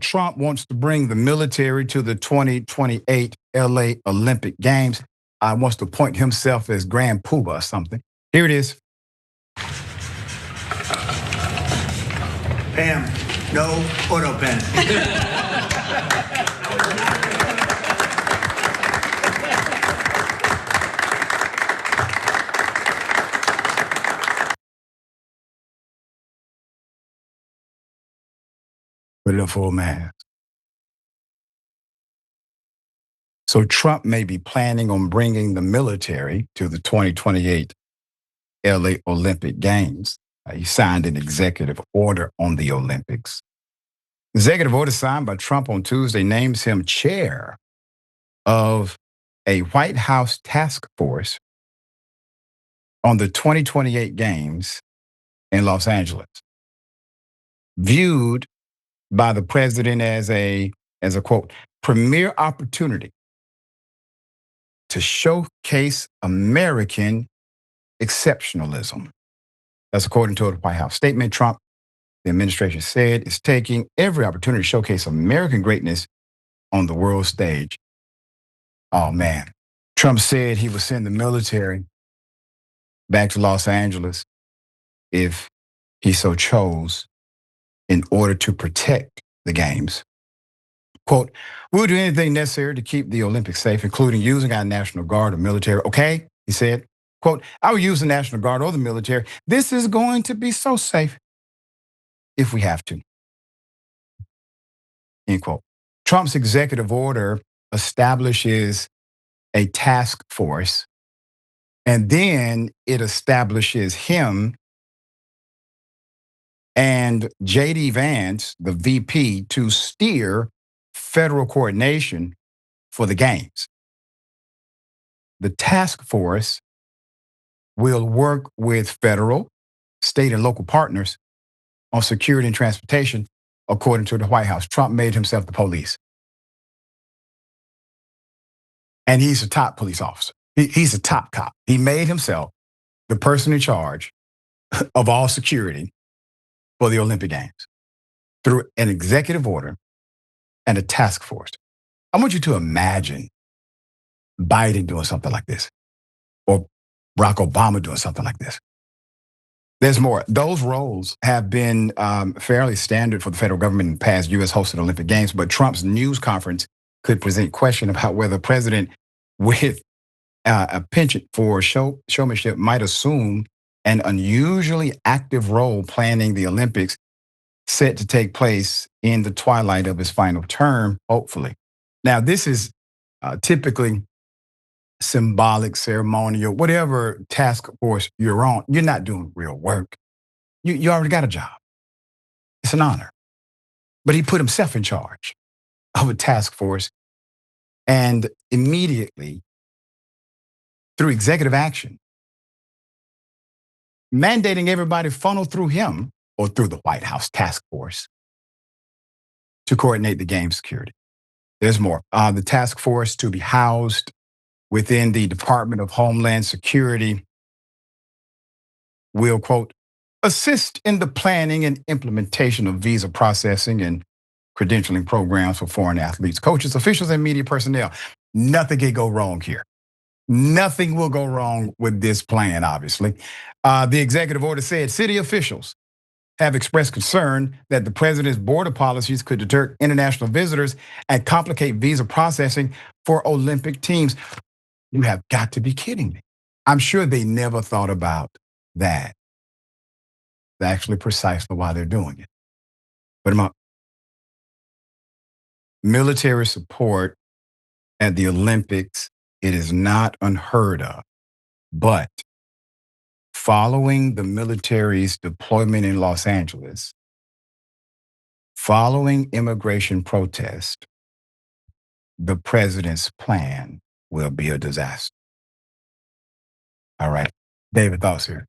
Trump wants to bring the military to the 2028 LA Olympic Games. Wants to appoint himself as Grand Poobah or something. Here it is. Pam, no photo pen. With a full mask. So Trump may be planning on bringing the military to the 2028 LA Olympic Games. He signed an executive order on the Olympics. Executive order signed by Trump on Tuesday names him chair of a White House task force on the 2028 Games in Los Angeles. Viewed by the president as a quote, premier opportunity to showcase American exceptionalism. That's according to a White House statement. Trump, the administration said, is taking every opportunity to showcase American greatness on the world stage. Oh man. Trump said he would send the military back to Los Angeles if he so chose in order to protect the games. Quote, we'll do anything necessary to keep the Olympics safe, including using our National Guard or military. Okay, he said, quote, I will use the National Guard or the military. This is going to be so safe if we have to. End quote. Trump's executive order establishes a task force, and then it establishes him and J.D. Vance, the VP, to steer federal coordination for the games. The task force will work with federal, state, and local partners on security and transportation, according to the White House. Trump made himself the police. And he's a top police officer. He's a top cop. He made himself the person in charge of all security for the Olympic Games through an executive order and a task force. I want you to imagine Biden doing something like this, or Barack Obama doing something like this. There's more. Those roles have been fairly standard for the federal government in the past U.S. hosted Olympic Games, but Trump's news conference could present question about whether the president with a penchant for showmanship might assume an unusually active role planning the Olympics set to take place in the twilight of his final term, hopefully. Now, this is typically symbolic, ceremonial, whatever task force you're on. You're not doing real work. You already got a job. It's an honor. But he put himself in charge of a task force, and immediately, through executive action, mandating everybody funnel through him or through the White House task force to coordinate the game security. There's more. The task force to be housed within the Department of Homeland Security will, quote, assist in the planning and implementation of visa processing and credentialing programs for foreign athletes, coaches, officials, and media personnel. Nothing can go wrong here. Nothing will go wrong with this plan, obviously. The executive order said city officials have expressed concern that the president's border policies could deter international visitors and complicate visa processing for Olympic teams. You have got to be kidding me. I'm sure they never thought about that. That's actually precisely why they're doing it. But military support at the Olympics, it is not unheard of. But following the military's deployment in Los Angeles, following immigration protest, the president's plan will be a disaster. All right. David, thoughts here?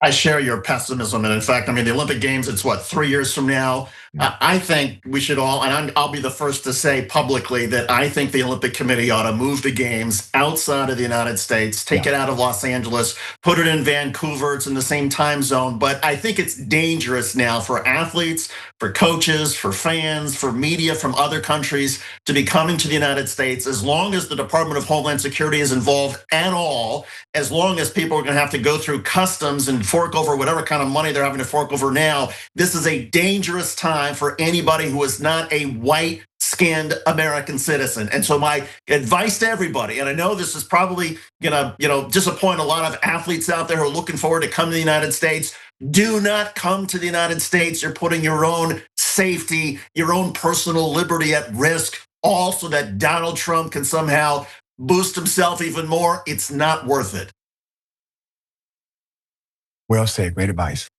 I share your pessimism. And in fact, I mean, the Olympic Games, it's what, 3 years from now? I think we should all, and I'll be the first to say publicly that I think the Olympic Committee ought to move the games outside of the United States, take it out of Los Angeles, put it in Vancouver, it's in the same time zone. But I think it's dangerous now for athletes, for coaches, for fans, for media from other countries to be coming to the United States, as long as the Department of Homeland Security is involved at all, as long as people are going to have to go through customs and fork over whatever kind of money they're having to fork over now. This is a dangerous time for anybody who is not a white skinned American citizen. And so my advice to everybody, and I know this is probably gonna, disappoint a lot of athletes out there who are looking forward to coming to the United States. Do not come to the United States. You're putting your own safety, your own personal liberty at risk, all so that Donald Trump can somehow boost himself even more. It's not worth it. Well said. Great advice.